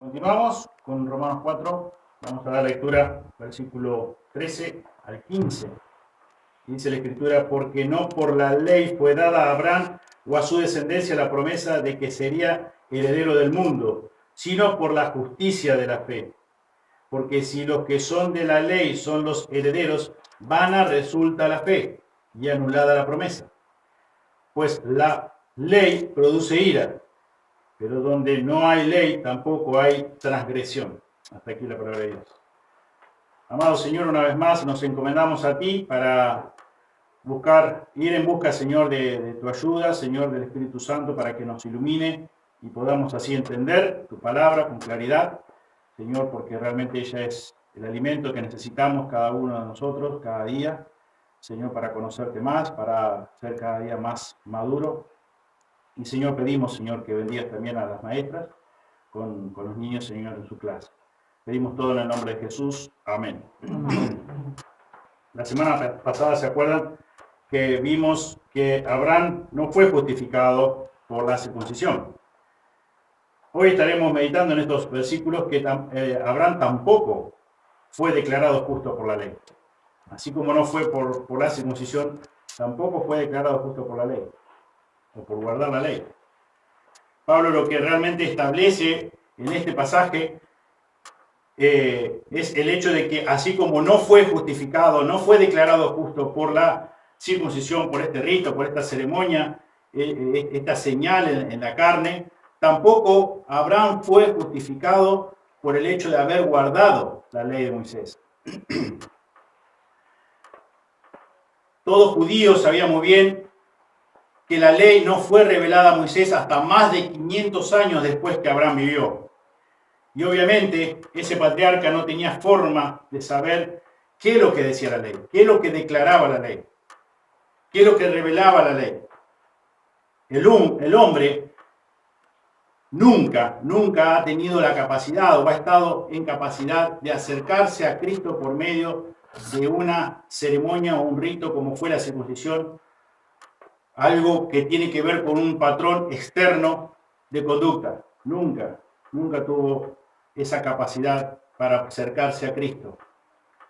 Continuamos con Romanos 4, vamos a dar lectura, versículo 13 al 15. Dice la Escritura, porque no por la ley fue dada a Abraham o a su descendencia la promesa de que sería heredero del mundo, sino por la justicia de la fe. Porque si los que son de la ley son los herederos, vana resulta la fe y anulada la promesa. Pues la ley produce ira, pero donde no hay ley, tampoco hay transgresión. Hasta aquí la palabra de Dios. Amado Señor, una vez más nos encomendamos a ti para ir en busca, Señor, de tu ayuda, Señor, del Espíritu Santo, para que nos ilumine y podamos así entender tu palabra con claridad, Señor, porque realmente ella es el alimento que necesitamos cada uno de nosotros, cada día, Señor, para conocerte más, para ser cada día más maduro. Y Señor, pedimos, Señor, que bendigas también a las maestras con los niños, Señor, en su clase. Pedimos todo en el nombre de Jesús. Amén. La semana pasada, ¿se acuerdan? Que vimos que Abraham no fue justificado por la circuncisión. Hoy estaremos meditando en estos versículos que Abraham tampoco fue declarado justo por la ley. Así como no fue por la circuncisión, tampoco fue declarado justo por la ley, o por guardar la ley. Pablo lo que realmente establece en este pasaje es el hecho de que así como no fue justificado, no fue declarado justo por la circuncisión, por este rito, por esta ceremonia, esta señal en la carne, tampoco Abraham fue justificado por el hecho de haber guardado la ley de Moisés. Todo judío sabía muy bien que la ley no fue revelada a Moisés hasta más de 500 años después que Abraham vivió. Y obviamente ese patriarca no tenía forma de saber qué es lo que decía la ley, qué es lo que declaraba la ley, qué es lo que revelaba la ley. El hombre nunca ha tenido la capacidad o ha estado en capacidad de acercarse a Cristo por medio de una ceremonia o un rito como fue la circuncisión, algo que tiene que ver con un patrón externo de conducta. Nunca tuvo esa capacidad para acercarse a Cristo,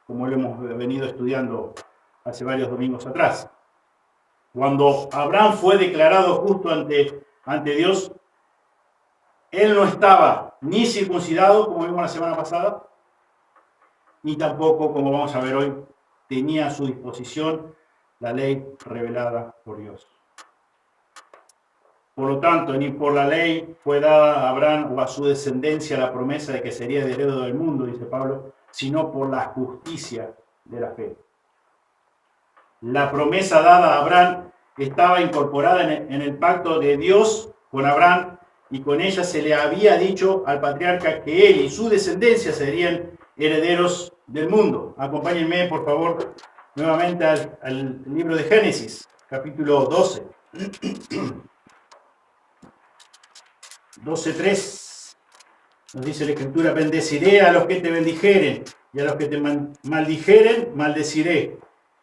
como lo hemos venido estudiando hace varios domingos atrás. Cuando Abraham fue declarado justo ante Dios, él no estaba ni circuncidado, como vimos la semana pasada, ni tampoco, como vamos a ver hoy, tenía a su disposición la ley revelada por Dios. Por lo tanto, ni por la ley fue dada a Abraham o a su descendencia la promesa de que sería heredero del mundo, dice Pablo, sino por la justicia de la fe. La promesa dada a Abraham estaba incorporada en el pacto de Dios con Abraham, y con ella se le había dicho al patriarca que él y su descendencia serían herederos del mundo. Acompáñenme, por favor, nuevamente al libro de Génesis, capítulo 12. 12:3 nos dice la Escritura: bendeciré a los que te bendijeren, y a los que te maldijeren, maldeciré,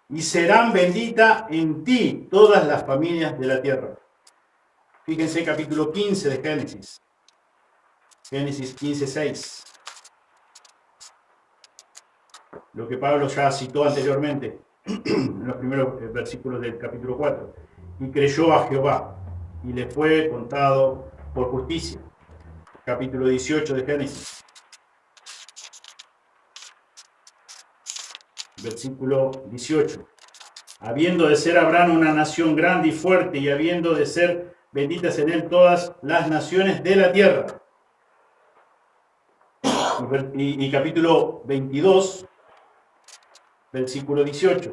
y serán benditas en ti todas las familias de la tierra. Fíjense capítulo 15 de Génesis. Génesis 15:6. Lo que Pablo ya citó anteriormente, en los primeros versículos del capítulo 4. Y creyó a Jehová, y le fue contado por justicia. Capítulo 18 de Génesis. Versículo 18. Habiendo de ser Abraham una nación grande y fuerte, y habiendo de ser benditas en él todas las naciones de la tierra. Y capítulo 22, versículo 18.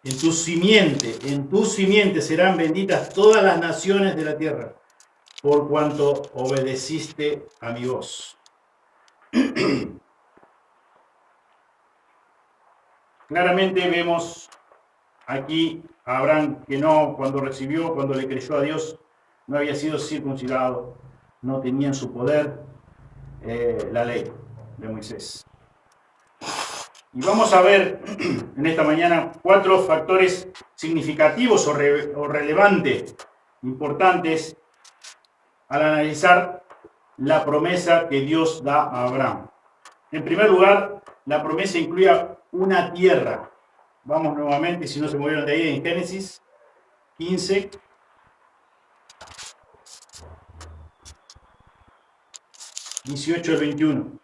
En tu simiente serán benditas todas las naciones de la tierra, por cuanto obedeciste a mi voz. Claramente vemos aquí a Abraham que cuando le creyó a Dios, no había sido circuncidado, no tenía en su poder la ley de Moisés. Y vamos a ver en esta mañana 4 factores significativos o relevantes, importantes, al analizar la promesa que Dios da a Abraham. En primer lugar, la promesa incluía una tierra. Vamos nuevamente, si no se movieron de ahí, en Génesis 15. 18 al 21.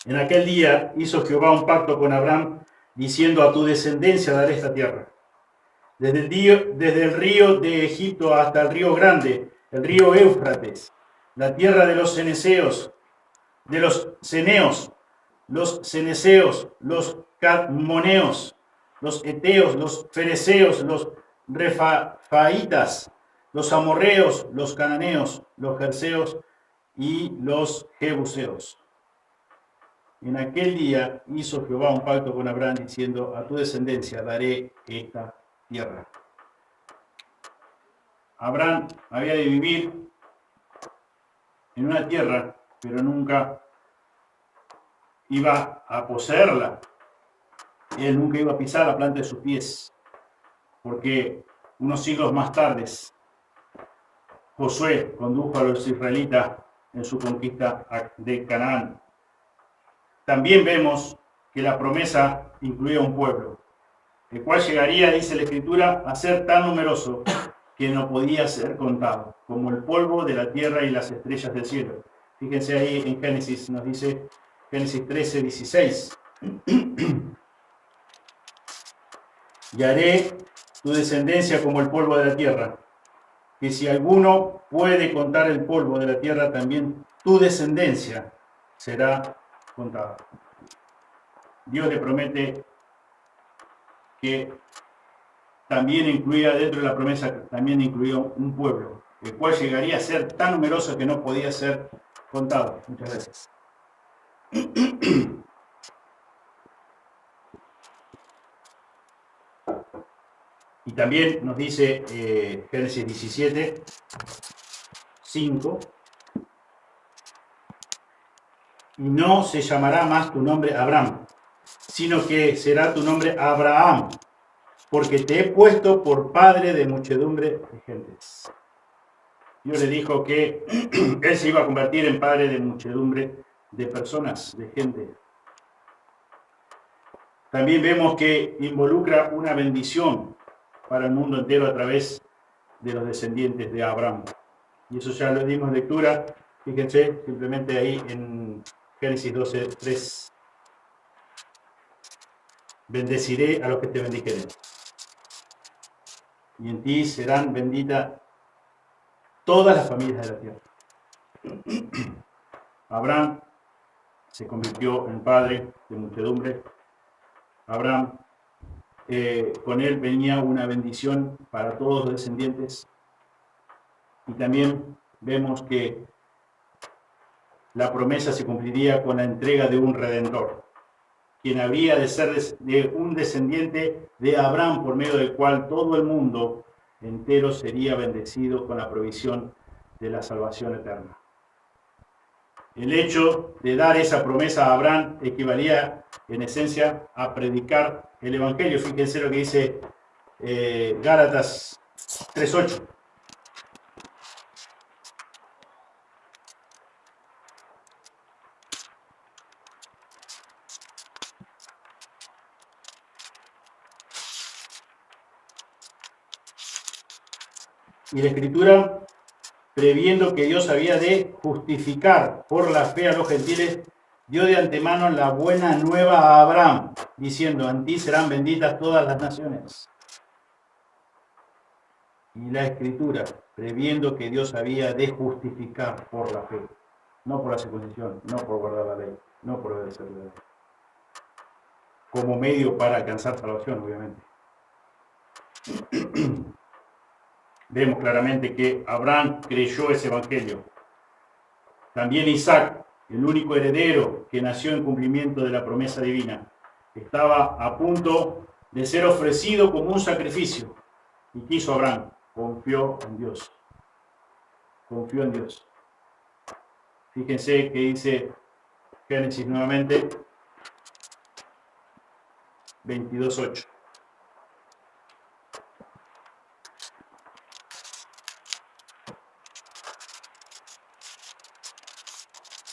En aquel día hizo Jehová un pacto con Abraham, diciendo: a tu descendencia daré esta tierra. Desde el río de Egipto hasta el río grande, el río Éufrates, la tierra de los ceneseos, de los ceneos, los ceneseos, los cadmoneos, los eteos, los fereceos, los refaitas, los amorreos, los cananeos, los jerseos y los jebuseos. En aquel día hizo Jehová un pacto con Abraham, diciendo: a tu descendencia daré esta tierra. Abraham había de vivir en una tierra, pero nunca iba a poseerla. Él nunca iba a pisar la planta de sus pies, porque unos siglos más tarde Josué condujo a los israelitas en su conquista de Canaán. También vemos que la promesa incluía un pueblo, el cual llegaría, dice la Escritura, a ser tan numeroso que no podía ser contado, como el polvo de la tierra y las estrellas del cielo. Fíjense ahí en Génesis, nos dice Génesis 13, 16. Y haré tu descendencia como el polvo de la tierra, que si alguno puede contar el polvo de la tierra, también tu descendencia será contada. Dios le promete que también incluía, dentro de la promesa, también incluía un pueblo, el cual llegaría a ser tan numeroso que no podía ser contado. Muchas gracias. Y también nos dice Génesis 17, 5, y no se llamará más tu nombre Abraham, sino que será tu nombre Abraham, porque te he puesto por padre de muchedumbre de gentes. Dios le dijo que él se iba a convertir en padre de muchedumbre de personas, de gente. También vemos que involucra una bendición para el mundo entero a través de los descendientes de Abraham. Y eso ya lo dimos lectura, fíjense, simplemente ahí en Génesis 12, 3. Bendeciré a los que te bendijeren, y en ti serán benditas todas las familias de la tierra. Abraham se convirtió en padre de muchedumbre. Abraham, con él venía una bendición para todos los descendientes. Y también vemos que la promesa se cumpliría con la entrega de un redentor, quien habría de ser de un descendiente de Abraham, por medio del cual todo el mundo entero sería bendecido con la provisión de la salvación eterna. El hecho de dar esa promesa a Abraham equivalía en esencia a predicar el Evangelio. Fíjense lo que dice Gálatas 3:8. Y la Escritura, previendo que Dios había de justificar por la fe a los gentiles, dio de antemano la buena nueva a Abraham, diciendo: en ti serán benditas todas las naciones. Y la Escritura, previendo que Dios había de justificar por la fe, no por la circuncisión, no por guardar la ley, no por obedecer la ley, como medio para alcanzar salvación, obviamente. Vemos claramente que Abraham creyó ese evangelio. También Isaac, el único heredero que nació en cumplimiento de la promesa divina, estaba a punto de ser ofrecido como un sacrificio. ¿Y qué hizo Abraham? Confió en Dios. Confió en Dios. Fíjense que dice Génesis nuevamente 22:8.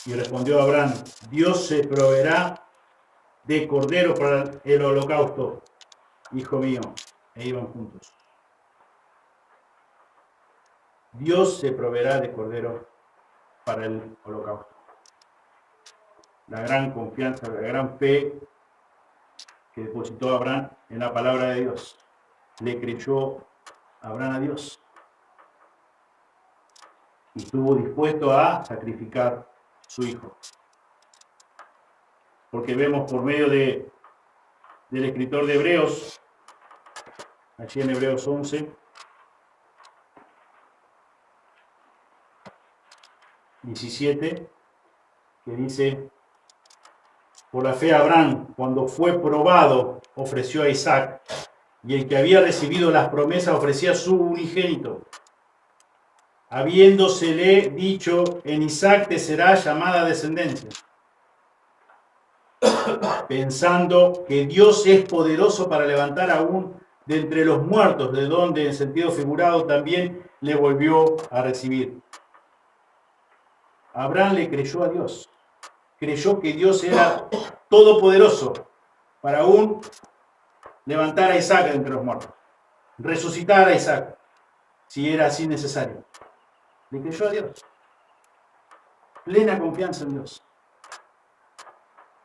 Y respondió Abraham, Dios se proveerá de cordero para el holocausto, hijo mío. E iban juntos. Dios se proveerá de cordero para el holocausto. La gran confianza, la gran fe que depositó Abraham en la palabra de Dios. Le creyó Abraham a Dios. Y estuvo dispuesto a sacrificar su hijo. Porque vemos por medio del escritor de Hebreos, allí en Hebreos 11, 17, que dice, por la fe Abraham, cuando fue probado, ofreció a Isaac, y el que había recibido las promesas ofrecía su unigénito, habiéndosele dicho, en Isaac te será llamada descendencia, pensando que Dios es poderoso para levantar aún de entre los muertos, de donde en sentido figurado también le volvió a recibir. Abraham le creyó a Dios, creyó que Dios era todopoderoso para aún levantar a Isaac de entre los muertos, resucitar a Isaac, si era así necesario. Le creyó a Dios, plena confianza en Dios.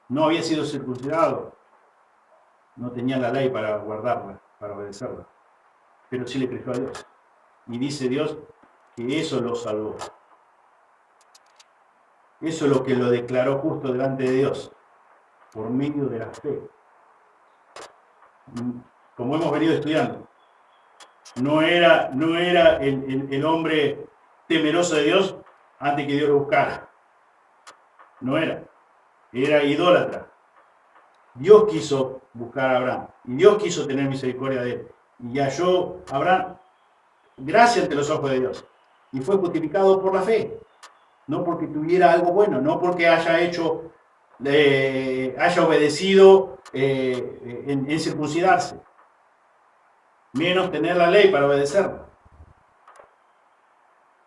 No había sido circuncidado, no tenía la ley para guardarla, para obedecerla, pero sí le creyó a Dios. Y dice Dios que eso lo salvó. Eso es lo que lo declaró justo delante de Dios, por medio de la fe. Como hemos venido estudiando, no era el hombre temeroso de Dios antes que Dios lo buscara. No era idólatra. Dios quiso buscar a Abraham y Dios quiso tener misericordia de él. Y halló a Abraham gracia ante los ojos de Dios. Y fue justificado por la fe. No porque tuviera algo bueno, no porque haya obedecido en circuncidarse. Menos tener la ley para obedecerla.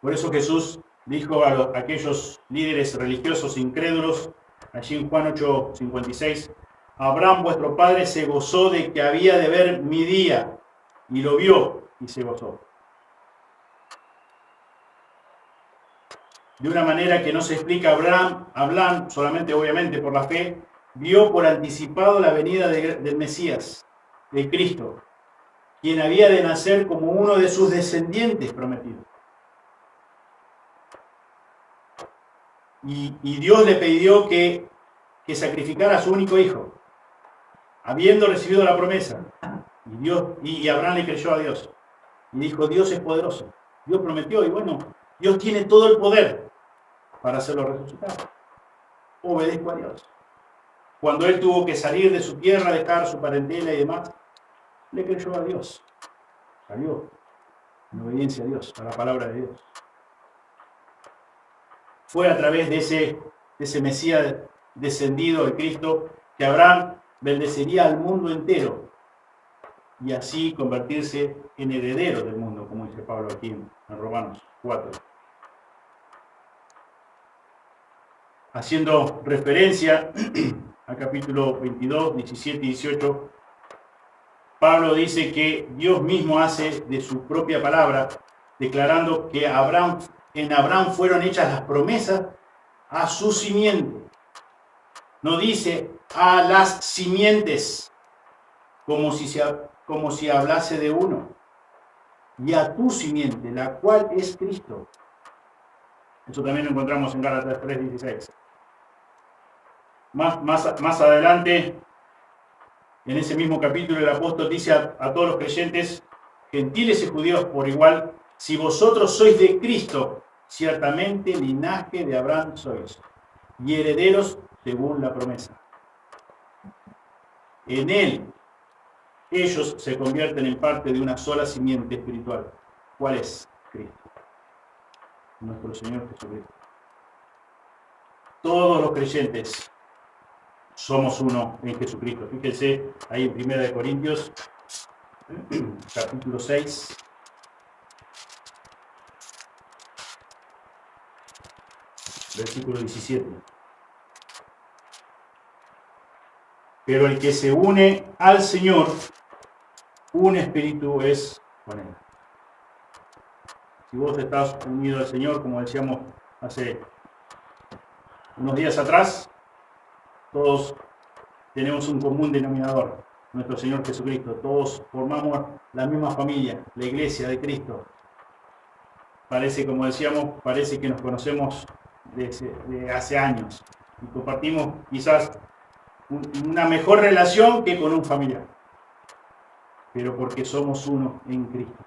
Por eso Jesús dijo a aquellos líderes religiosos incrédulos, allí en Juan 8:56, Abraham vuestro padre se gozó de que había de ver mi día, y lo vio y se gozó. De una manera que no se explica, Abraham, solamente obviamente por la fe, vio por anticipado la venida del Mesías, de Cristo, quien había de nacer como uno de sus descendientes prometidos. Y Dios le pidió que sacrificara a su único hijo, habiendo recibido la promesa. Y Abraham le creyó a Dios. Y dijo, Dios es poderoso. Dios prometió, y bueno, Dios tiene todo el poder para hacerlo resucitar. Obedezco a Dios. Cuando él tuvo que salir de su tierra, dejar su parentela y demás, le creyó a Dios. Salió en obediencia a Dios, a la palabra de Dios. Fue a través de ese Mesías descendido, el Cristo, que Abraham bendeciría al mundo entero y así convertirse en heredero del mundo, como dice Pablo aquí en Romanos 4. Haciendo referencia al capítulo 22, 17 y 18, Pablo dice que Dios mismo hace de su propia palabra, declarando que en Abraham fueron hechas las promesas a su simiente. No dice a las simientes, como si hablase de uno, y a tu simiente, la cual es Cristo. Eso también lo encontramos en Gálatas 3:16. Más adelante, en ese mismo capítulo, el apóstol dice a todos los creyentes, gentiles y judíos por igual, si vosotros sois de Cristo, ciertamente linaje de Abraham sois, y herederos según la promesa. En él, ellos se convierten en parte de una sola simiente espiritual. ¿Cuál es? Cristo. Nuestro Señor Jesucristo. Todos los creyentes somos uno en Jesucristo. Fíjense ahí en 1 Corintios, capítulo 6. versículo 17. Pero el que se une al Señor, un espíritu es con Él. Si vos estás unido al Señor, como decíamos hace unos días atrás, todos tenemos un común denominador, nuestro Señor Jesucristo. Todos formamos la misma familia, la iglesia de Cristo. Parece, como decíamos, parece que nos conocemos de hace años y compartimos quizás una mejor relación que con un familiar, pero porque somos uno en Cristo.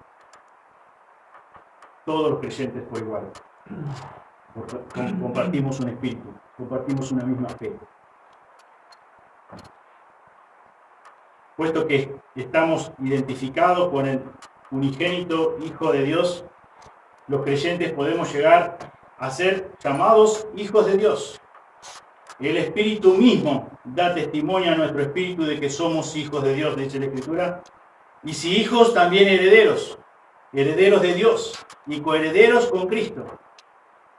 Todos los creyentes por igual. Compartimos un espíritu, compartimos una misma fe. Puesto que estamos identificados con el unigénito Hijo de Dios, los creyentes podemos llegar a ser llamados hijos de Dios. El Espíritu mismo da testimonio a nuestro espíritu de que somos hijos de Dios, dice la Escritura. Y si hijos, también herederos, herederos de Dios y coherederos con Cristo.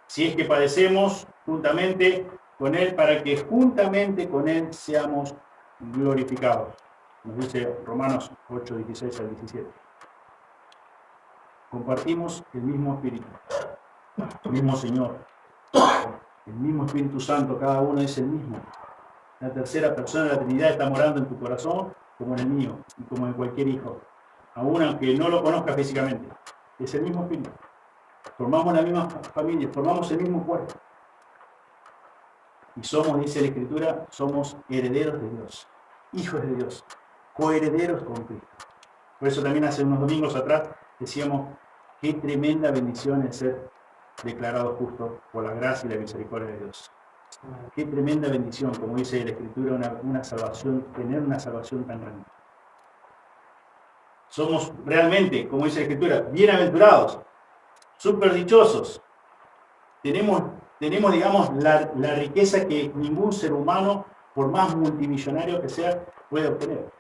Si es que padecemos juntamente con Él, para que juntamente con Él seamos glorificados. Nos dice Romanos 8, 16 al 17. Compartimos el mismo Espíritu, el mismo Señor, el mismo Espíritu Santo, cada uno es el mismo. La tercera persona de la Trinidad está morando en tu corazón como en el mío y como en cualquier hijo, aun aunque no lo conozca físicamente. Es el mismo Espíritu. Formamos la misma familia, formamos el mismo cuerpo. Y somos, dice la Escritura, somos herederos de Dios, hijos de Dios, coherederos con Cristo. Por eso también hace unos domingos atrás decíamos, qué tremenda bendición es ser declarado justo por la gracia y la misericordia de Dios. Qué tremenda bendición, como dice la Escritura, una salvación, tener una salvación tan grande. Somos realmente, como dice la Escritura, bienaventurados, súper dichosos. Tenemos, digamos, la riqueza que ningún ser humano, por más multimillonario que sea, puede obtener.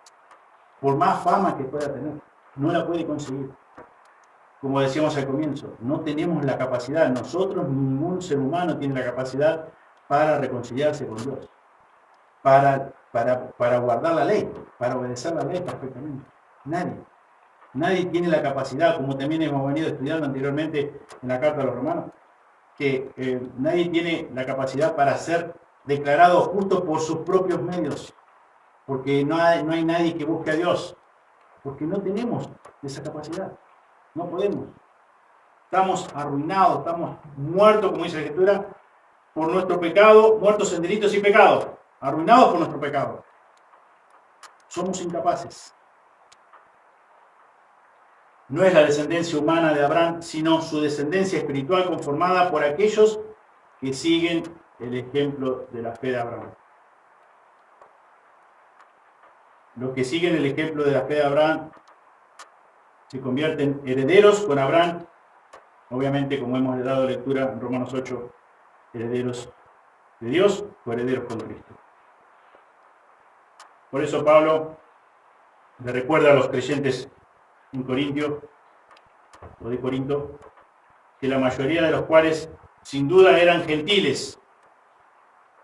Por más fama que pueda tener, no la puede conseguir. Como decíamos al comienzo, no tenemos la capacidad, nosotros, ningún ser humano tiene la capacidad para reconciliarse con Dios, para guardar la ley, para obedecer la ley perfectamente. Nadie tiene la capacidad, como también hemos venido estudiando anteriormente en la carta a los romanos, que nadie tiene la capacidad para ser declarado justo por sus propios medios, porque no hay nadie que busque a Dios, porque no tenemos esa capacidad. No podemos. Estamos arruinados, estamos muertos, como dice la Escritura, por nuestro pecado, muertos en delitos y pecados, arruinados por nuestro pecado. Somos incapaces. No es la descendencia humana de Abraham, sino su descendencia espiritual conformada por aquellos que siguen el ejemplo de la fe de Abraham. Los que siguen el ejemplo de la fe de Abraham se convierten herederos con Abraham, obviamente, como hemos dado lectura en Romanos 8, herederos de Dios o herederos con Cristo. Por eso Pablo le recuerda a los creyentes en Corinto, que la mayoría de los cuales sin duda eran gentiles,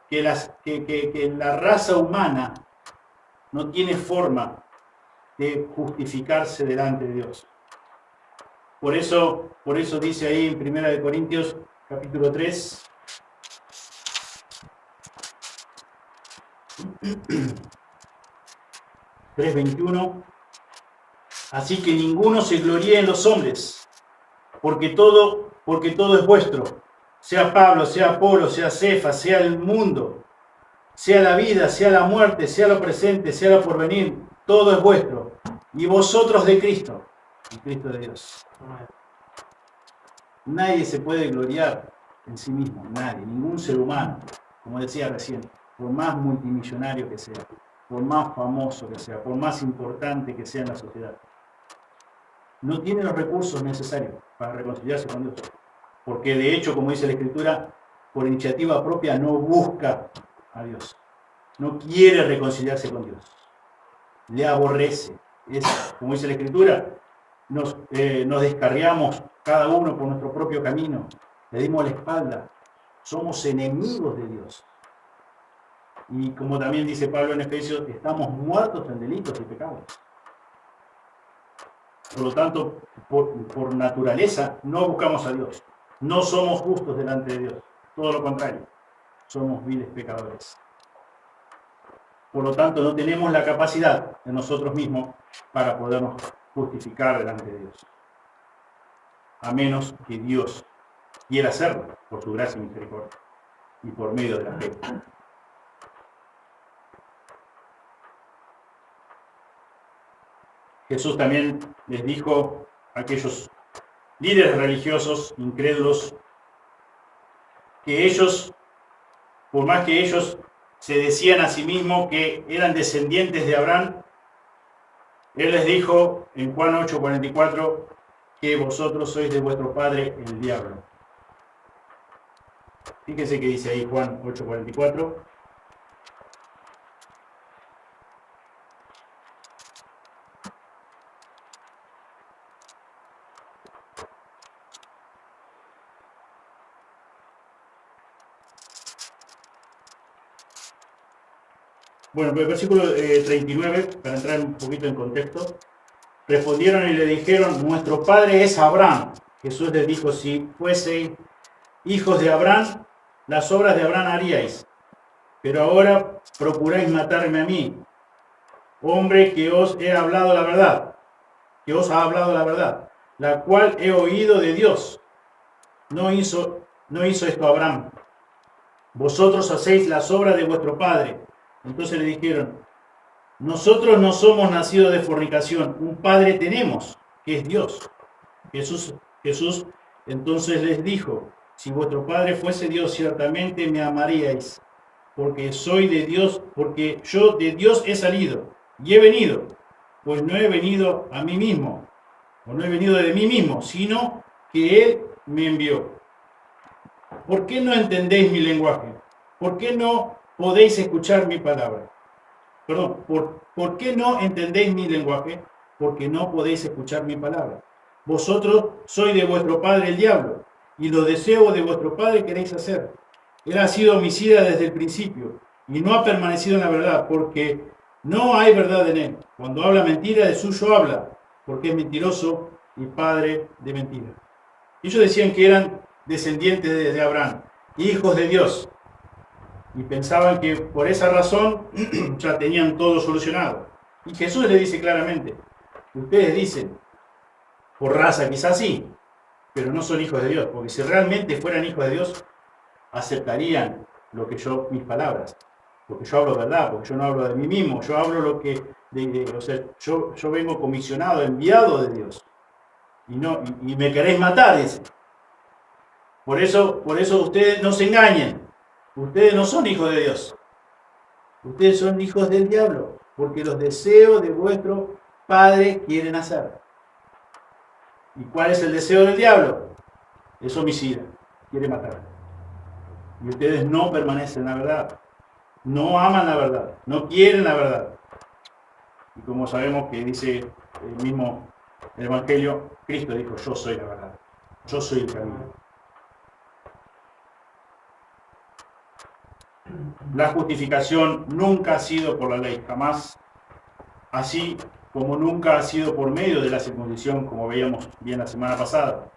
que la raza humana no tiene forma de justificarse delante de Dios. Por eso dice ahí en 1 Corintios capítulo 3, (3:21), 21, así que ninguno se gloríe en los hombres, porque todo es vuestro, sea Pablo, sea Apolo, sea Cefas, sea el mundo, sea la vida, sea la muerte, sea lo presente, sea lo porvenir, todo es vuestro, y vosotros de Cristo, y Cristo de Dios. Nadie se puede gloriar en sí mismo, nadie, ningún ser humano, como decía recién, por más multimillonario que sea, por más famoso que sea, por más importante que sea en la sociedad. No tiene los recursos necesarios para reconciliarse con Dios. Porque de hecho, como dice la Escritura, por iniciativa propia no busca a Dios. No quiere reconciliarse con Dios. Le aborrece. Como dice la Escritura, nos descarriamos cada uno por nuestro propio camino. Le dimos la espalda. somos enemigos de Dios. Y como también dice Pablo en Efesios, estamos muertos en delitos y pecados. Por lo tanto, por naturaleza, no buscamos a Dios. No somos justos delante de Dios. Todo lo contrario, somos viles pecadores. Por lo tanto, no tenemos la capacidad de nosotros mismos para podernos justificar delante de Dios. A menos que Dios quiera hacerlo por su gracia y misericordia y por medio de la fe. Jesús también les dijo a aquellos líderes religiosos incrédulos que ellos, por más que ellos se decían a sí mismos que eran descendientes de Abraham, Él les dijo en Juan 8:44 que vosotros sois de vuestro padre el diablo. Fíjense que dice ahí Juan 8:44. Bueno, el versículo 39, para entrar un poquito en contexto, respondieron y le dijeron, nuestro padre es Abraham. Jesús les dijo, si fueseis hijos de Abraham, las obras de Abraham haríais. Pero ahora procuráis matarme a mí, hombre que os he hablado la verdad, que os ha hablado la verdad, la cual he oído de Dios. No hizo esto Abraham. Vosotros hacéis las obras de vuestro padre. Entonces le dijeron, nosotros no somos nacidos de fornicación, un padre tenemos, que es Dios. Jesús entonces les dijo, si vuestro padre fuese Dios, ciertamente me amaríais, porque soy de Dios, porque yo de Dios he salido y he venido, pues no he venido a mí mismo, o no he venido de mí mismo, sino que Él me envió. ¿Por qué no entendéis mi lenguaje? ¿Por qué no podéis escuchar mi palabra? Perdón, ¿por qué no entendéis mi lenguaje? Porque no podéis escuchar mi palabra. Vosotros sois de vuestro padre el diablo, y los deseos de vuestro padre queréis hacer. Él ha sido homicida desde el principio, y no ha permanecido en la verdad, porque no hay verdad en él. Cuando habla mentira, de suyo habla, porque es mentiroso y padre de mentira. Ellos decían que eran descendientes de Abraham, hijos de Dios, y pensaban que por esa razón ya tenían todo solucionado. Y Jesús le dice claramente, ustedes dicen, por raza quizás sí, pero no son hijos de Dios, porque si realmente fueran hijos de Dios, aceptarían mis palabras, porque yo hablo verdad, porque yo no hablo de mí mismo, yo hablo lo que, yo vengo comisionado, enviado de Dios, y me queréis matar, dice. Por eso ustedes no se engañen, ustedes no son hijos de Dios, ustedes son hijos del diablo, porque los deseos de vuestro padre quieren hacer. ¿Y cuál es el deseo del diablo? Es homicida, quiere matar. Y ustedes no permanecen en la verdad, no aman la verdad, no quieren la verdad. Y como sabemos que dice el mismo Evangelio, Cristo dijo, yo soy la verdad, yo soy el camino. La justificación nunca ha sido por la ley, jamás, así como nunca ha sido por medio de la circuncisión, como veíamos bien la semana pasada.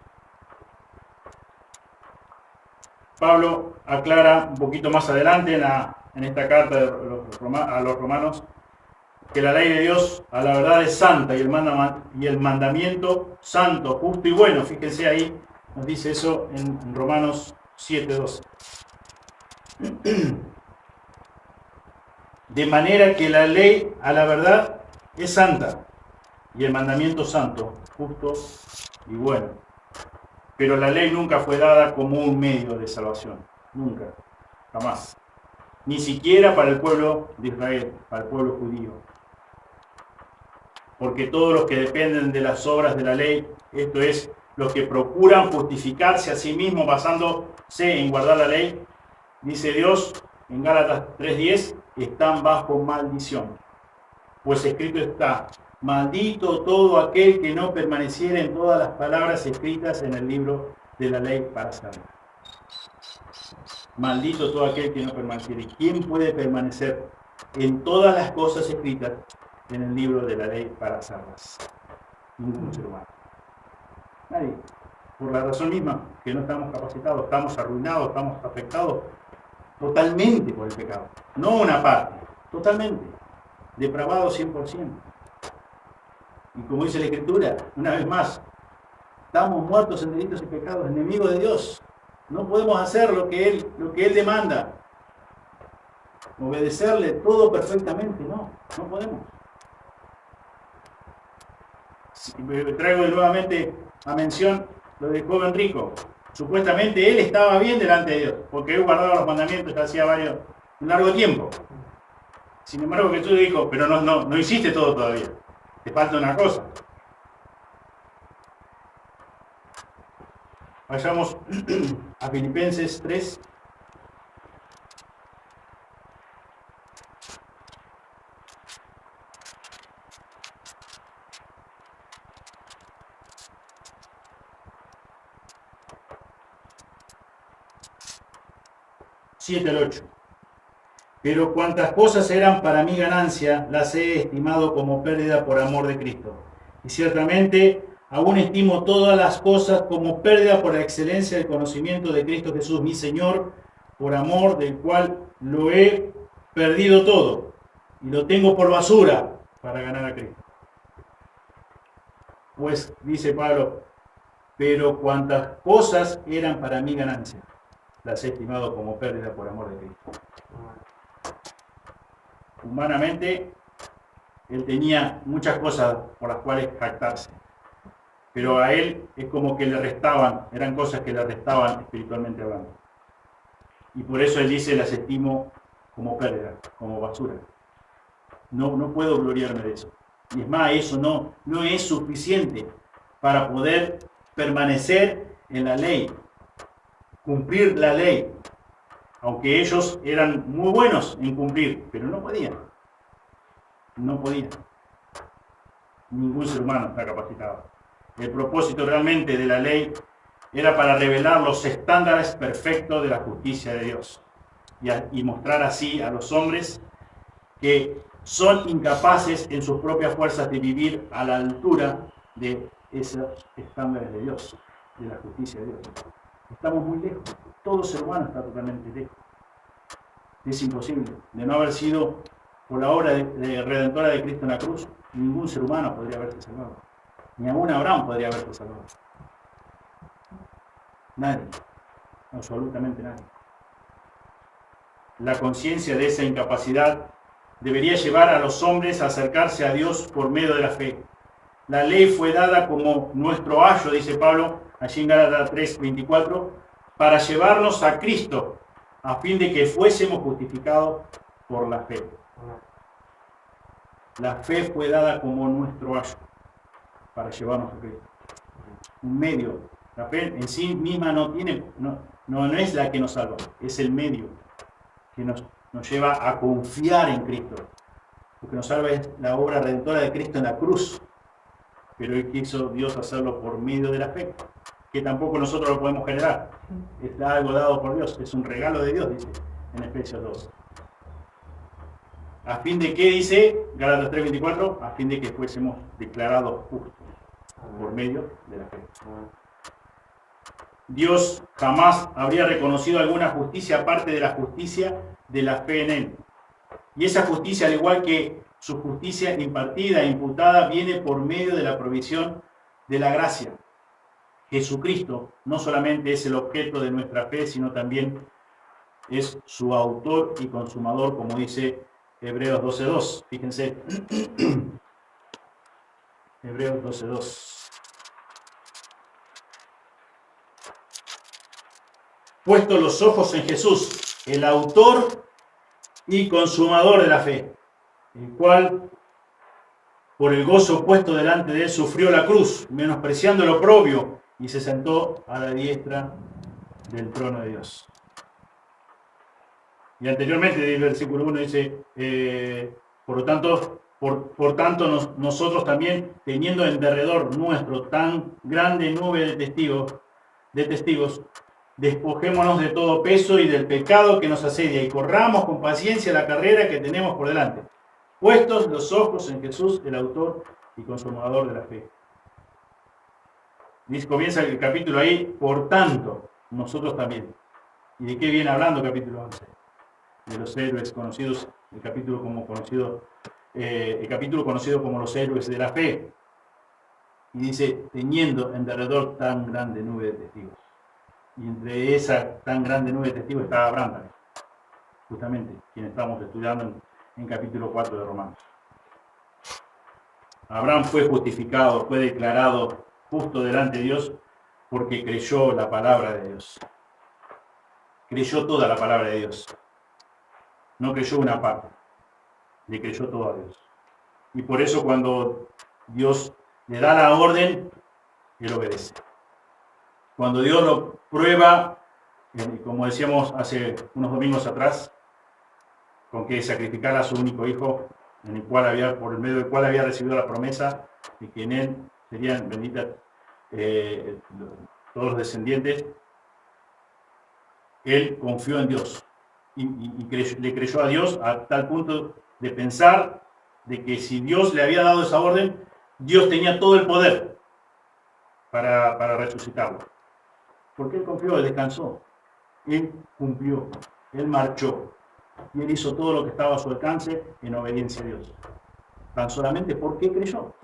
Pablo aclara un poquito más adelante en esta carta a los romanos que la ley de Dios a la verdad es santa y el mandamiento santo, justo y bueno. Fíjense ahí, nos dice eso en Romanos 7:12. De manera que la ley a la verdad es santa y el mandamiento santo, justo y bueno. Pero la ley nunca fue dada como un medio de salvación. Nunca. Jamás. Ni siquiera para el pueblo de Israel, para el pueblo judío. Porque todos los que dependen de las obras de la ley, esto es, los que procuran justificarse a sí mismos basándose en guardar la ley, dice Dios en Gálatas 3:10, están bajo maldición. Pues escrito está, maldito todo aquel que no permaneciera en todas las palabras escritas en el libro de la ley para salvar. Maldito todo aquel que no permaneciere. ¿Quién puede permanecer en todas las cosas escritas en el libro de la ley para hacerlas? Ningún ser humano. Nadie. Por la razón misma que no estamos capacitados, estamos arruinados, estamos afectados totalmente por el pecado. No una parte, totalmente. Depravados 100%. Y como dice la Escritura, una vez más, estamos muertos en delitos y pecados, enemigos de Dios. No podemos hacer lo que Él demanda. Obedecerle todo perfectamente, no podemos. Traigo nuevamente a mención lo del joven rico. Supuestamente él estaba bien delante de Dios, porque él guardaba los mandamientos ya hacía un largo tiempo. Sin embargo, Jesús dijo, pero no hiciste todo todavía. Te falta una cosa. Vayamos a Filipenses 3. Al 8. Pero cuantas cosas eran para mi ganancia, las he estimado como pérdida por amor de Cristo. Y ciertamente aún estimo todas las cosas como pérdida por la excelencia del conocimiento de Cristo Jesús, mi Señor, por amor del cual lo he perdido todo y lo tengo por basura para ganar a Cristo. Pues dice Pablo, pero cuantas cosas eran para mi ganancia, las he estimado como pérdida por amor de Cristo. Humanamente, él tenía muchas cosas por las cuales jactarse, pero a él es como que le restaban, eran cosas que le restaban espiritualmente hablando. Y por eso él dice, las estimo como pérdida, como basura. No puedo gloriarme de eso. Y es más, eso no es suficiente para poder permanecer en la ley, cumplir la ley, aunque ellos eran muy buenos en cumplir, pero no podían. Ningún ser humano está capacitado. El propósito realmente de la ley era para revelar los estándares perfectos de la justicia de Dios y mostrar así a los hombres que son incapaces en sus propias fuerzas de vivir a la altura de esos estándares de Dios, de la justicia de Dios. Estamos muy lejos. Todo ser humano está totalmente lejos. Es imposible. De no haber sido por la obra redentora de Cristo en la cruz, ningún ser humano podría haberse salvado. Ni aún Abraham podría haberse salvado. Nadie. Absolutamente nadie. La conciencia de esa incapacidad debería llevar a los hombres a acercarse a Dios por medio de la fe. La ley fue dada como nuestro ayo, dice Pablo, allí en Gálatas 3:24, para llevarnos a Cristo, a fin de que fuésemos justificados por la fe. La fe fue dada como nuestro ayo, para llevarnos a Cristo. Un medio. La fe en sí misma no es la que nos salva, es el medio que nos lleva a confiar en Cristo. Lo que nos salva es la obra redentora de Cristo en la cruz. Pero Él quiso Dios hacerlo por medio de la fe, que tampoco nosotros lo podemos generar. Es algo dado por Dios, es un regalo de Dios, dice en Efesios 2. ¿A fin de qué dice Gálatas 3:24? A fin de que fuésemos declarados justos por medio de la fe. Dios jamás habría reconocido alguna justicia aparte de la justicia de la fe en Él. Y esa justicia, al igual que su justicia impartida e imputada, viene por medio de la provisión de la gracia. Jesucristo no solamente es el objeto de nuestra fe, sino también es su autor y consumador, como dice Hebreos 12:2. Fíjense, Hebreos 12:2. Puesto los ojos en Jesús, el autor y consumador de la fe, el cual, por el gozo puesto delante de él, sufrió la cruz, menospreciando lo oprobio, y se sentó a la diestra del trono de Dios. Y anteriormente, el versículo 1 dice, por lo tanto, por tanto nosotros también, teniendo en derredor nuestro tan grande nube de testigos, Despojémonos de todo peso y del pecado que nos asedia y corramos con paciencia la carrera que tenemos por delante, puestos los ojos en Jesús, el autor y consumador de la fe. Comienza el capítulo ahí, por tanto, nosotros también. ¿Y de qué viene hablando el capítulo 11? De los héroes conocidos, el capítulo conocido como los héroes de la fe. Y dice, teniendo en derredor tan grande nube de testigos. Y entre esa tan grande nube de testigos estaba Abraham también, justamente, quien estamos estudiando en capítulo 4 de Romanos. Abraham fue justificado, fue declarado justo delante de Dios porque creyó la palabra de Dios. Creyó toda la palabra de Dios. No creyó una parte, le creyó todo a Dios. Y por eso cuando Dios le da la orden, él obedece. Cuando Dios lo prueba, como decíamos hace unos domingos atrás, con que sacrificara a su único hijo, por el medio del cual había recibido la promesa de que en él serían benditas todos los descendientes, él confió en Dios y le creyó a Dios a tal punto de pensar de que si Dios le había dado esa orden, Dios tenía todo el poder para resucitarlo. Porque él confió, él descansó, él cumplió, él marchó y él hizo todo lo que estaba a su alcance en obediencia a Dios. Tan solamente porque creyó.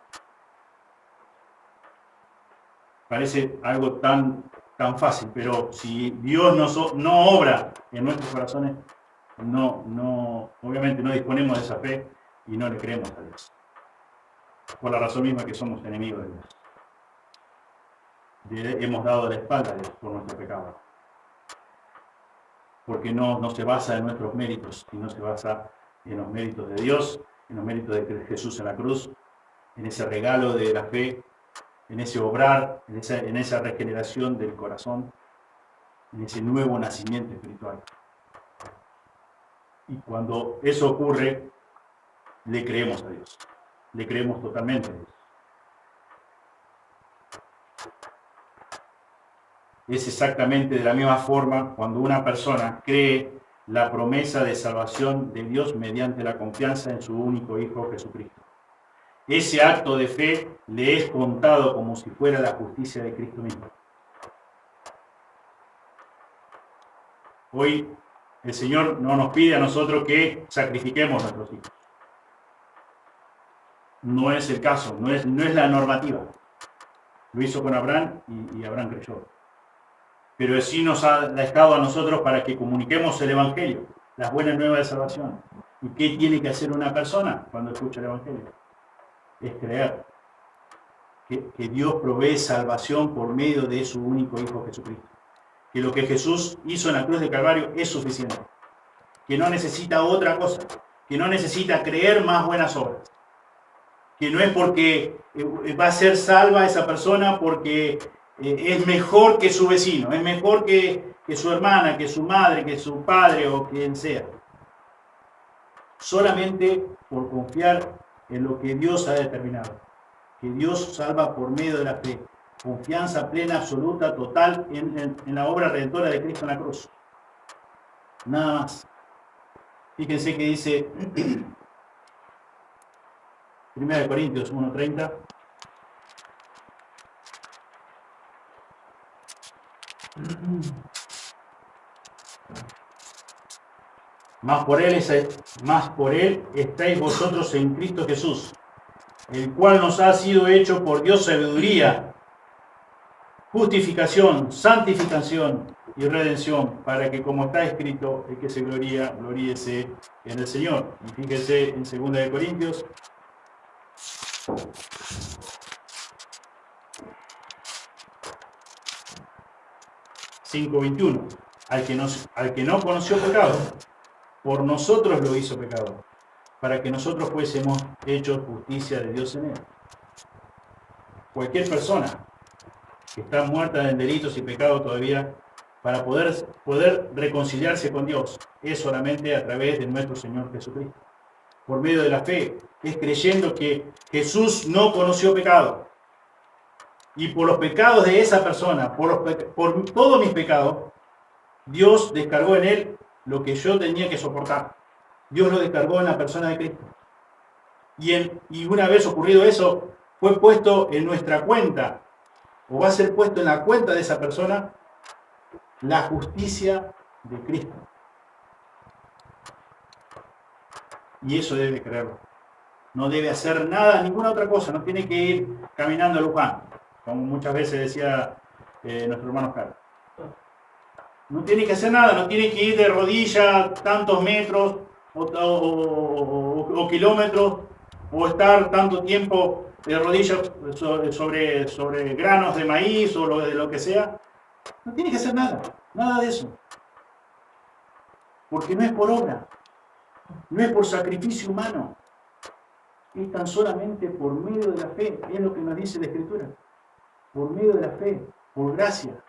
Parece algo tan fácil, pero si Dios no obra en nuestros corazones, obviamente no disponemos de esa fe y no le creemos a Dios. Por la razón misma que somos enemigos de Dios. Hemos dado la espalda a Dios por nuestro pecado. Porque no se basa en nuestros méritos, sino se basa en los méritos de Dios, en los méritos de Jesús en la cruz, en ese regalo de la fe, en ese obrar, en esa regeneración del corazón, en ese nuevo nacimiento espiritual. Y cuando eso ocurre, le creemos a Dios, le creemos totalmente a Dios. Es exactamente de la misma forma cuando una persona cree la promesa de salvación de Dios mediante la confianza en su único Hijo Jesucristo. Ese acto de fe le es contado como si fuera la justicia de Cristo mismo. Hoy el Señor no nos pide a nosotros que sacrifiquemos a nuestros hijos. No es el caso, no es la normativa. Lo hizo con Abraham y Abraham creyó. Pero sí nos ha dejado a nosotros para que comuniquemos el Evangelio, las buenas nuevas de salvación. ¿Y qué tiene que hacer una persona cuando escucha el Evangelio? Es creer que Dios provee salvación por medio de su único Hijo Jesucristo. Que lo que Jesús hizo en la cruz de Calvario es suficiente. Que no necesita otra cosa. Que no necesita creer más buenas obras. Que no es porque va a ser salva esa persona porque es mejor que su vecino, es mejor que su hermana, que su madre, que su padre o quien sea. Solamente por confiar en lo que Dios ha determinado. Que Dios salva por medio de la fe. Confianza plena, absoluta, total en la obra redentora de Cristo en la cruz. Nada más. Fíjense que dice 1 Corintios 1:30. Más por él estáis vosotros en Cristo Jesús, el cual nos ha sido hecho por Dios sabiduría, justificación, santificación y redención, para que, como está escrito, el que se gloríese en el Señor. Y fíjense en 2 Corintios 5:21. Al que no conoció pecado, por nosotros lo hizo pecado, para que nosotros fuésemos hechos justicia de Dios en él. Cualquier persona que está muerta en delitos y pecados todavía, para poder reconciliarse con Dios, es solamente a través de nuestro Señor Jesucristo. Por medio de la fe, es creyendo que Jesús no conoció pecado. Y por los pecados de esa persona, por todos mis pecados, Dios descargó en él lo que yo tenía que soportar. Dios lo descargó en la persona de Cristo. Y una vez ocurrido eso, fue puesto en nuestra cuenta, o va a ser puesto en la cuenta de esa persona, la justicia de Cristo. Y eso debe creerlo. No debe hacer nada, ninguna otra cosa. No tiene que ir caminando a Luján, como muchas veces decía nuestro hermano Carlos. No tiene que hacer nada, no tiene que ir de rodilla tantos metros o kilómetros, o estar tanto tiempo de rodillas sobre granos de maíz o de lo que sea. No tiene que hacer nada, nada de eso. Porque no es por obra, no es por sacrificio humano, es tan solamente por medio de la fe. Es lo que nos dice la Escritura. Por medio de la fe, por gracia.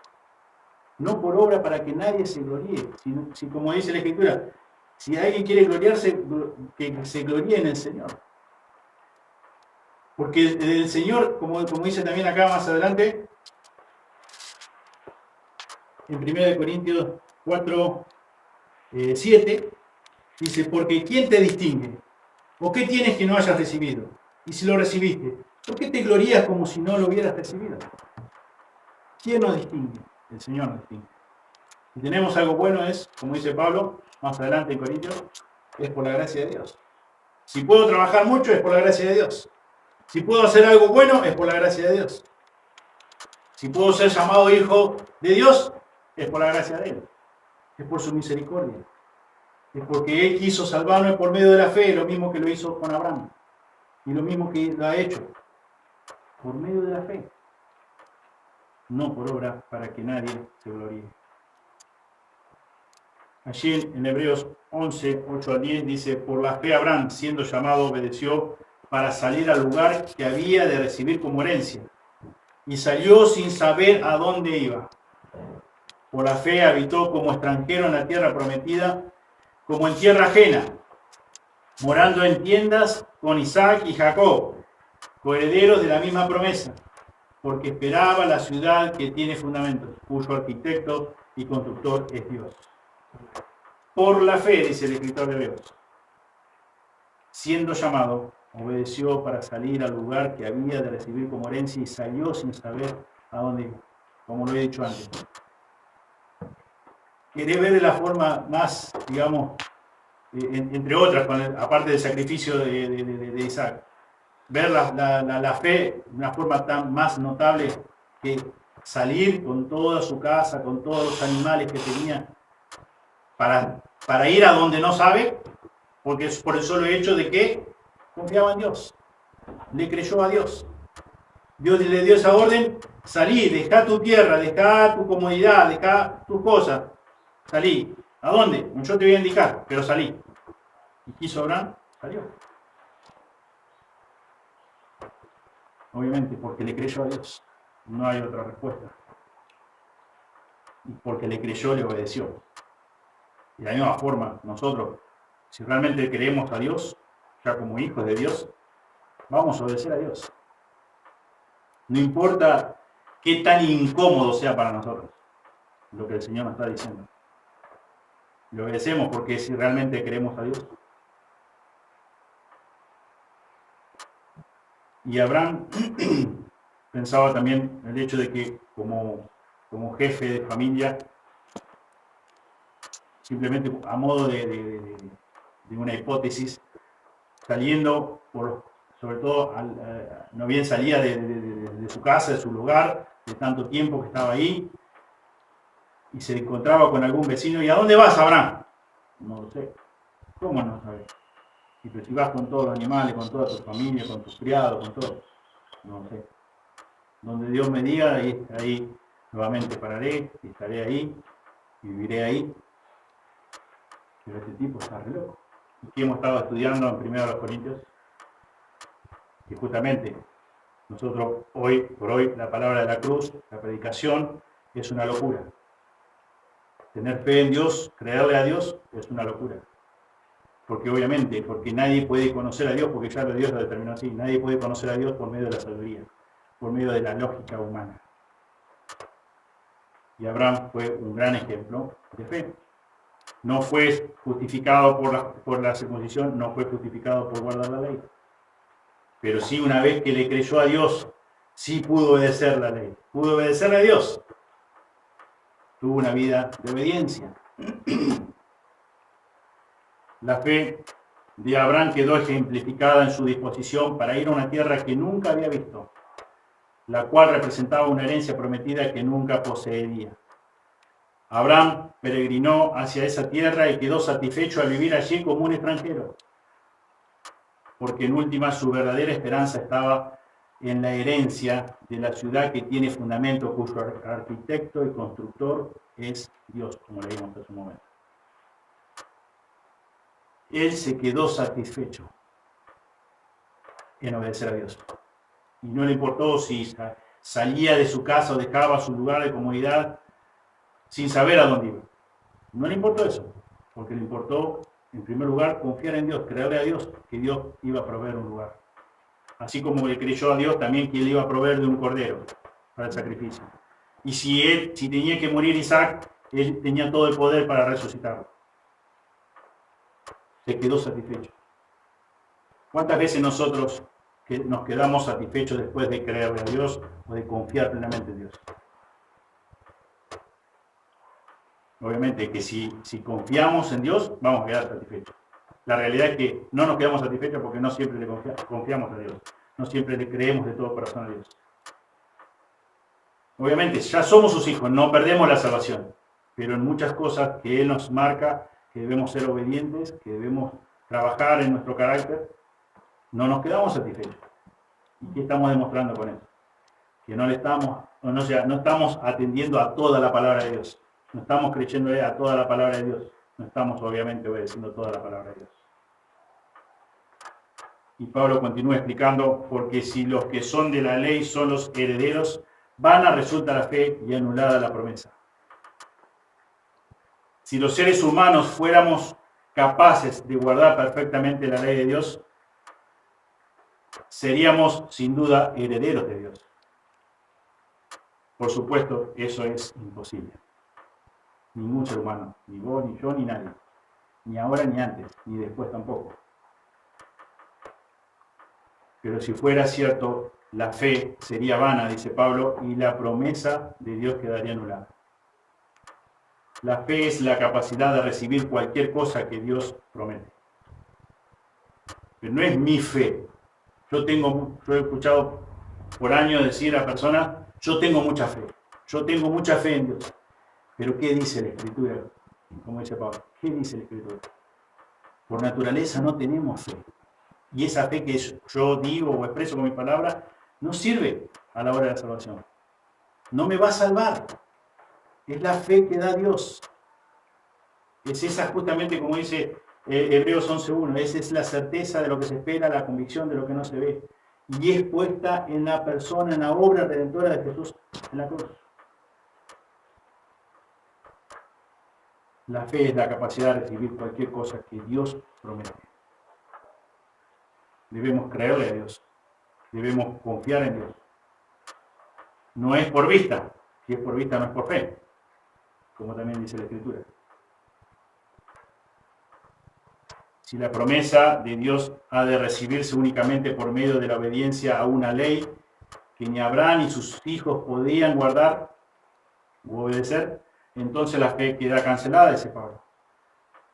No por obra para que nadie se gloríe. Si como dice la Escritura, si alguien quiere gloriarse, que se gloríe en el Señor. Porque el Señor, como dice también acá más adelante, en 1 Corintios 4, 7, dice, porque ¿quién te distingue? ¿O qué tienes que no hayas recibido? Y si lo recibiste, ¿por qué te glorías como si no lo hubieras recibido? ¿Quién nos distingue? El Señor nos distingue. Si tenemos algo bueno es, como dice Pablo, más adelante en Corintios, es por la gracia de Dios. Si puedo trabajar mucho, es por la gracia de Dios. Si puedo hacer algo bueno, es por la gracia de Dios. Si puedo ser llamado hijo de Dios, es por la gracia de Él. Es por su misericordia. Es porque Él quiso salvarme por medio de la fe, lo mismo que lo hizo con Abraham. Y lo mismo que lo ha hecho. Por medio de la fe. No por obra, para que nadie se gloríe. Allí en Hebreos 11, 8 a 10 dice, por la fe Abraham, siendo llamado, obedeció para salir al lugar que había de recibir como herencia. Y salió sin saber a dónde iba. Por la fe habitó como extranjero en la tierra prometida, como en tierra ajena, morando en tiendas con Isaac y Jacob, coherederos de la misma promesa, porque esperaba la ciudad que tiene fundamentos, cuyo arquitecto y constructor es Dios. Por la fe, dice el escritor de Hebreos, siendo llamado, obedeció para salir al lugar que había de recibir como herencia y salió sin saber a dónde iba, como lo he dicho antes. Querés ver de la forma más, digamos, entre otras, aparte del sacrificio de Isaac, ver la fe de una forma tan más notable que salir con toda su casa, con todos los animales que tenía, para ir a donde no sabe, porque es por el solo hecho de que confiaba en Dios, le creyó a Dios. Dios le dio esa orden, salí, dejá tu tierra, dejá tu comodidad, dejá tus cosas, salí. ¿A dónde? Yo te voy a indicar, pero salí. ¿Y quiso Abraham? Salió. Obviamente, porque le creyó a Dios. No hay otra respuesta. Y porque le creyó, le obedeció. Y de la misma forma, nosotros, si realmente creemos a Dios, ya como hijos de Dios, vamos a obedecer a Dios. No importa qué tan incómodo sea para nosotros lo que el Señor nos está diciendo. Le obedecemos porque si realmente queremos a Dios. Y Abraham pensaba también el hecho de que como jefe de familia, simplemente a modo de una hipótesis, saliendo, sobre todo, no bien salía de su casa, de su lugar, de tanto tiempo que estaba ahí, y se encontraba con algún vecino, ¿y a dónde vas, Abraham? No lo sé. ¿Cómo no sabes? Y pero si vas con todos los animales, con toda tu familia, con tus criados, con todo, no sé. Donde Dios me diga, ahí nuevamente pararé, y estaré ahí, y viviré ahí. Pero este tipo está re loco. Y que hemos estado estudiando en 1 Corintios, que justamente nosotros por hoy, la palabra de la cruz, la predicación, es una locura. Tener fe en Dios, creerle a Dios, es una locura. Porque obviamente, porque nadie puede conocer a Dios, porque ya Dios lo determinó así, nadie puede conocer a Dios por medio de la sabiduría, por medio de la lógica humana. Y Abraham fue un gran ejemplo de fe. No fue justificado por la circuncisión, no fue justificado por guardar la ley. Pero sí, una vez que le creyó a Dios, sí pudo obedecer la ley. Pudo obedecerle a Dios. Tuvo una vida de obediencia. La fe de Abraham quedó ejemplificada en su disposición para ir a una tierra que nunca había visto, la cual representaba una herencia prometida que nunca poseería. Abraham peregrinó hacia esa tierra y quedó satisfecho al vivir allí como un extranjero, porque en última su verdadera esperanza estaba en la herencia de la ciudad que tiene fundamento, cuyo arquitecto y constructor es Dios, como leímos hace un momento. Él se quedó satisfecho en obedecer a Dios. Y no le importó si salía de su casa o dejaba su lugar de comodidad sin saber a dónde iba. No le importó eso, porque le importó, en primer lugar, confiar en Dios, creerle a Dios que Dios iba a proveer un lugar. Así como le creyó a Dios también que él iba a proveer de un cordero para el sacrificio. Y si tenía que morir Isaac, él tenía todo el poder para resucitarlo. Se quedó satisfecho. ¿Cuántas veces nosotros nos quedamos satisfechos después de creerle a Dios o de confiar plenamente en Dios? Obviamente que si confiamos en Dios, vamos a quedar satisfechos. La realidad es que no nos quedamos satisfechos porque no siempre le confiamos a Dios. No siempre le creemos de todo corazón a Dios. Obviamente, ya somos sus hijos, no perdemos la salvación. Pero en muchas cosas que Él nos marca, que debemos ser obedientes, que debemos trabajar en nuestro carácter, no nos quedamos satisfechos. ¿Y qué estamos demostrando con eso? Que no estamos atendiendo a toda la palabra de Dios. No estamos creyéndole a toda la palabra de Dios. No estamos, obviamente, obedeciendo toda la palabra de Dios. Y Pablo continúa explicando, porque si los que son de la ley son los herederos, vana resulta la fe y anulada la promesa. Si los seres humanos fuéramos capaces de guardar perfectamente la ley de Dios, seríamos sin duda herederos de Dios. Por supuesto, eso es imposible. Ningún ser humano, ni vos, ni yo, ni nadie. Ni ahora, ni antes, ni después tampoco. Pero si fuera cierto, la fe sería vana, dice Pablo, y la promesa de Dios quedaría anulada. La fe es la capacidad de recibir cualquier cosa que Dios promete. Pero no es mi fe. Yo he escuchado por años decir a personas, yo tengo mucha fe en Dios. Pero ¿qué dice la Escritura? Como dice Pablo, ¿qué dice la Escritura? Por naturaleza no tenemos fe. Y esa fe que yo digo o expreso con mis palabras no sirve a la hora de la salvación. No me va a salvar. Es la fe que da Dios. Es esa justamente, como dice Hebreos 11:1, esa es la certeza de lo que se espera, la convicción de lo que no se ve. Y es puesta en la persona, en la obra redentora de Jesús en la cruz. La fe es la capacidad de recibir cualquier cosa que Dios promete. Debemos creerle a Dios. Debemos confiar en Dios. No es por vista. Si es por vista, no es por fe. Como también dice la Escritura. Si la promesa de Dios ha de recibirse únicamente por medio de la obediencia a una ley que ni Abraham ni sus hijos podían guardar u obedecer, entonces la fe queda cancelada, dice Pablo.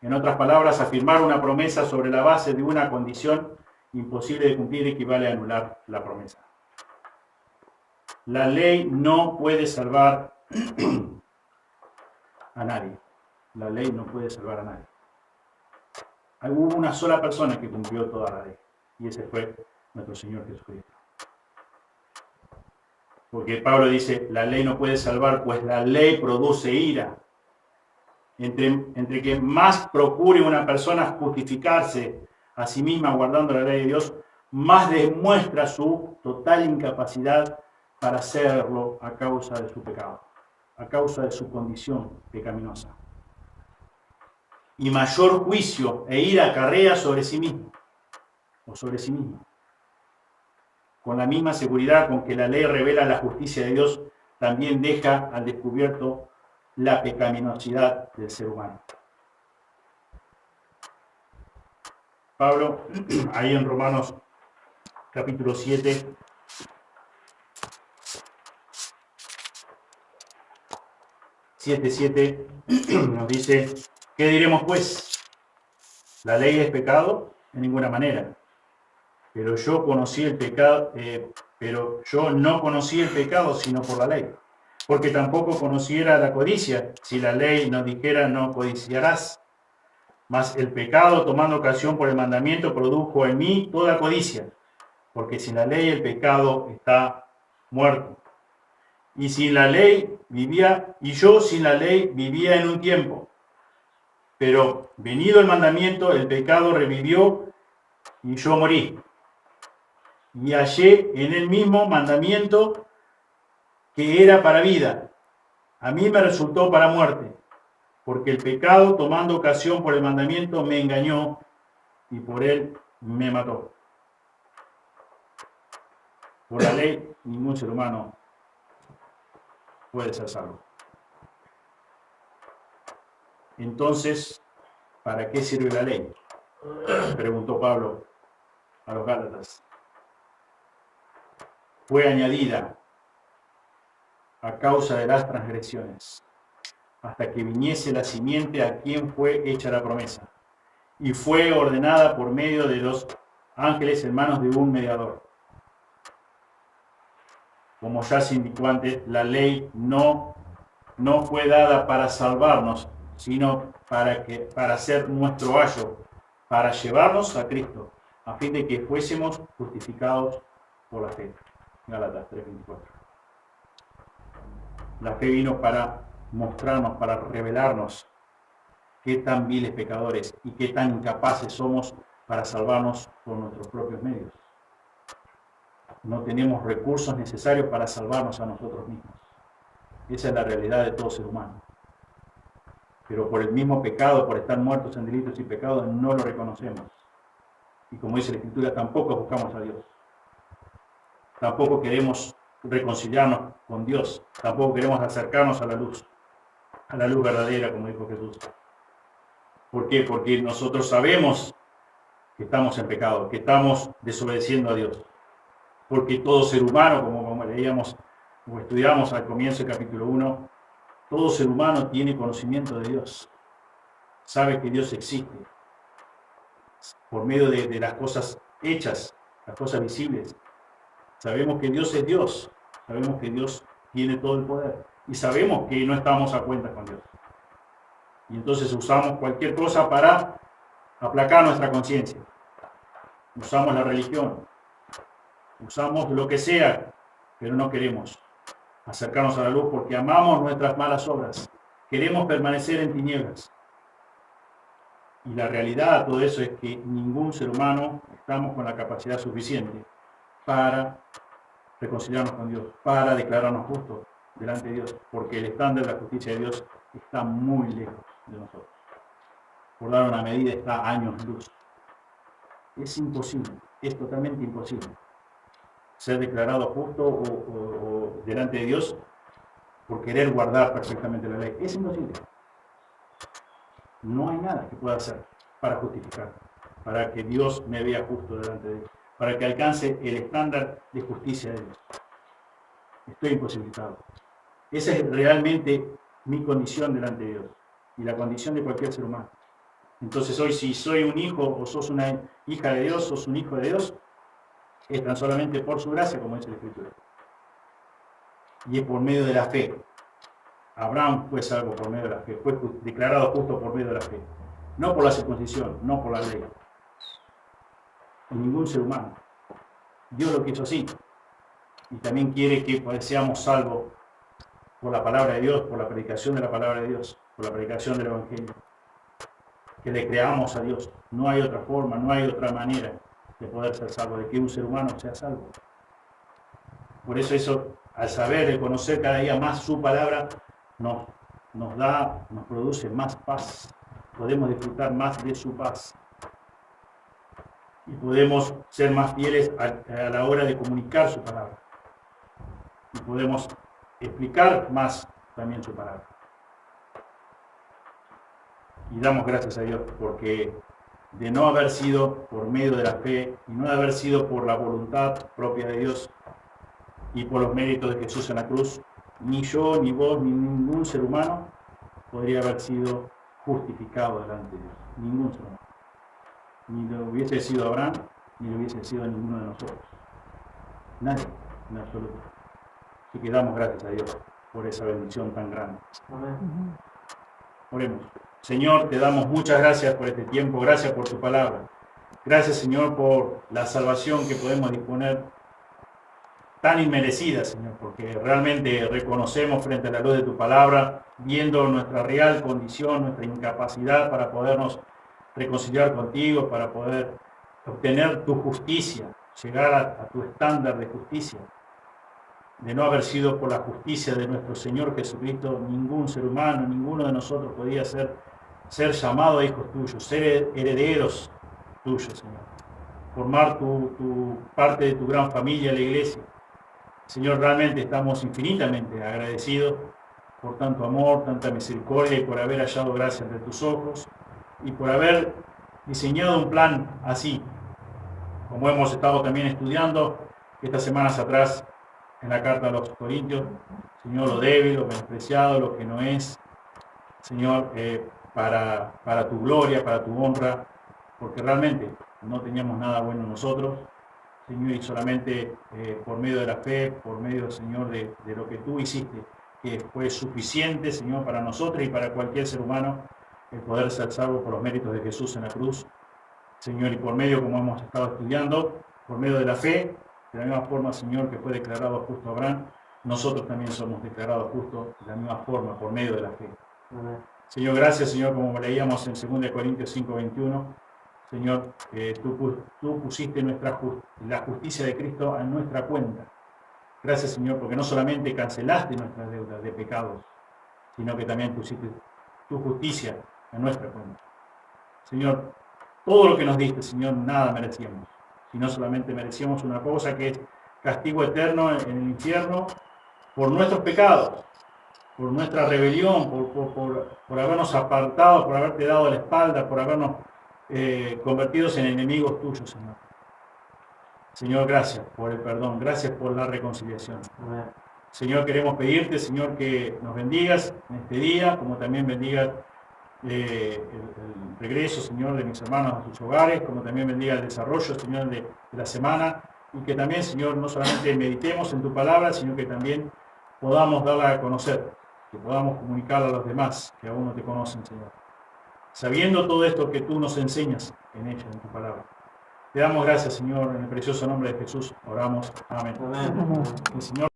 En otras palabras, afirmar una promesa sobre la base de una condición imposible de cumplir equivale a anular la promesa. La ley no puede salvar a nadie. La ley no puede salvar a nadie. Hubo una sola persona que cumplió toda la ley, y ese fue nuestro Señor Jesucristo. Porque Pablo dice, la ley no puede salvar, pues la ley produce ira. Entre que más procure una persona justificarse a sí misma guardando la ley de Dios, más demuestra su total incapacidad para hacerlo a causa de su pecado, a causa de su condición pecaminosa. Y mayor juicio e ira acarrea sobre sí mismo, o sobre sí mismo. Con la misma seguridad con que la ley revela la justicia de Dios, también deja al descubierto la pecaminosidad del ser humano. Pablo, ahí en Romanos capítulo 7, nos dice, ¿qué diremos pues? ¿La ley es pecado? De ninguna manera. Pero yo no conocí el pecado sino por la ley. Porque tampoco conociera la codicia, si la ley nos dijera no codiciarás. Mas el pecado, tomando ocasión por el mandamiento, produjo en mí toda codicia. Porque sin la ley el pecado está muerto. Y yo sin la ley vivía en un tiempo. Pero venido el mandamiento, el pecado revivió y yo morí. Y hallé en el mismo mandamiento que era para vida. A mí me resultó para muerte, porque el pecado, tomando ocasión por el mandamiento, me engañó y por él me mató. Por la ley, ningún ser humano puede ser salvo. Entonces, ¿para qué sirve la ley? Preguntó Pablo a los Gálatas. Fue añadida a causa de las transgresiones, hasta que viniese la simiente a quien fue hecha la promesa, y fue ordenada por medio de los ángeles en manos de un mediador. Como ya se indicó antes, la ley no fue dada para salvarnos, sino para ser nuestro ayo, para llevarnos a Cristo, a fin de que fuésemos justificados por la fe. Gálatas 3:24. La fe vino para mostrarnos, para revelarnos qué tan viles pecadores y qué tan incapaces somos para salvarnos por nuestros propios medios. No tenemos recursos necesarios para salvarnos a nosotros mismos. Esa es la realidad de todo ser humano. Pero por el mismo pecado, por estar muertos en delitos y pecados, no lo reconocemos. Y como dice la Escritura, tampoco buscamos a Dios. Tampoco queremos reconciliarnos con Dios. Tampoco queremos acercarnos a la luz verdadera, como dijo Jesús. ¿Por qué? Porque nosotros sabemos que estamos en pecado, que estamos desobedeciendo a Dios. Porque todo ser humano, como leíamos o estudiamos al comienzo del capítulo 1, todo ser humano tiene conocimiento de Dios. Sabe que Dios existe. Por medio de las cosas hechas, las cosas visibles. Sabemos que Dios es Dios. Sabemos que Dios tiene todo el poder. Y sabemos que no estamos a cuenta con Dios. Y entonces usamos cualquier cosa para aplacar nuestra conciencia. Usamos la religión. Usamos lo que sea, pero no queremos acercarnos a la luz porque amamos nuestras malas obras. Queremos permanecer en tinieblas. Y la realidad de todo eso es que ningún ser humano estamos con la capacidad suficiente para reconciliarnos con Dios, para declararnos justos delante de Dios, porque el estándar de la justicia de Dios está muy lejos de nosotros. Por dar una medida, está a años luz. Es imposible, es totalmente imposible ser declarado justo o delante de Dios por querer guardar perfectamente la ley. Es imposible. No hay nada que pueda hacer para justificar, para que Dios me vea justo delante de Dios, para que alcance el estándar de justicia de Dios. Estoy imposibilitado. Esa es realmente mi condición delante de Dios y la condición de cualquier ser humano. Entonces hoy, si soy un hijo o sos una hija de Dios, sos un hijo de Dios, es tan solamente por su gracia, como dice la Escritura. Y es por medio de la fe. Abraham fue salvo por medio de la fe, fue declarado justo por medio de la fe. No por la circuncisión, no por la ley. Ningún ser humano. Dios lo quiso así. Y también quiere que seamos salvos por la palabra de Dios, por la predicación de la palabra de Dios, por la predicación del Evangelio. Que le creamos a Dios. No hay otra forma, no hay otra manera de poder ser salvo, de que un ser humano sea salvo. Por eso, al saber, al conocer cada día más su palabra, nos produce más paz. Podemos disfrutar más de su paz. Y podemos ser más fieles a la hora de comunicar su palabra. Y podemos explicar más también su palabra. Y damos gracias a Dios porque de no haber sido por medio de la fe y no de haber sido por la voluntad propia de Dios y por los méritos de Jesús en la cruz, ni yo, ni vos, ni ningún ser humano podría haber sido justificado delante de Dios. Ningún ser humano. Ni lo hubiese sido Abraham, ni lo hubiese sido ninguno de nosotros. Nadie, en absoluto. Así que damos gracias a Dios por esa bendición tan grande. Amén. Oremos. Señor, te damos muchas gracias por este tiempo, gracias por tu palabra. Gracias, Señor, por la salvación que podemos disponer tan inmerecida, Señor, porque realmente reconocemos frente a la luz de tu palabra, viendo nuestra real condición, nuestra incapacidad para podernos reconciliar contigo, para poder obtener tu justicia, llegar a tu estándar de justicia. De no haber sido por la justicia de nuestro Señor Jesucristo, ningún ser humano, ninguno de nosotros podía ser llamado a hijos tuyos, ser herederos tuyos, Señor. Formar tu parte de tu gran familia, la iglesia. Señor, realmente estamos infinitamente agradecidos por tanto amor, tanta misericordia y por haber hallado gracia ante tus ojos y por haber diseñado un plan así, como hemos estado también estudiando estas semanas atrás en la carta a los Corintios, Señor, lo débil, lo menospreciado, lo que no es, Señor, para tu gloria, para tu honra, porque realmente no teníamos nada bueno nosotros, Señor, y solamente por medio de la fe, por medio, Señor, de lo que tú hiciste, que fue suficiente, Señor, para nosotros y para cualquier ser humano, el poder ser salvo por los méritos de Jesús en la cruz, Señor, y por medio, como hemos estado estudiando, por medio de la fe, de la misma forma, Señor, que fue declarado justo Abraham, nosotros también somos declarados justos de la misma forma, por medio de la fe. Amén. Señor, gracias, Señor, como leíamos en 2 Corintios 5:21, Señor, tú pusiste la justicia de Cristo en nuestra cuenta. Gracias, Señor, porque no solamente cancelaste nuestras deudas de pecados, sino que también pusiste tu justicia en nuestra cuenta. Señor, todo lo que nos diste, Señor, nada merecíamos, sino solamente merecíamos una cosa que es castigo eterno en el infierno por nuestros pecados, por nuestra rebelión, por habernos apartado, por haberte dado la espalda, por habernos convertidos en enemigos tuyos, Señor. Señor, gracias por el perdón, gracias por la reconciliación. Amén. Señor, queremos pedirte, Señor, que nos bendigas en este día, como también bendigas el regreso, Señor, de mis hermanos a sus hogares, como también bendiga el desarrollo, Señor, de la semana, y que también, Señor, no solamente meditemos en tu palabra, sino que también podamos darla a conocer, que podamos comunicarla a los demás que aún no te conocen, Señor. Sabiendo todo esto que tú nos enseñas en ella, en tu palabra. Te damos gracias, Señor, en el precioso nombre de Jesús oramos. Amén. Amén. El Señor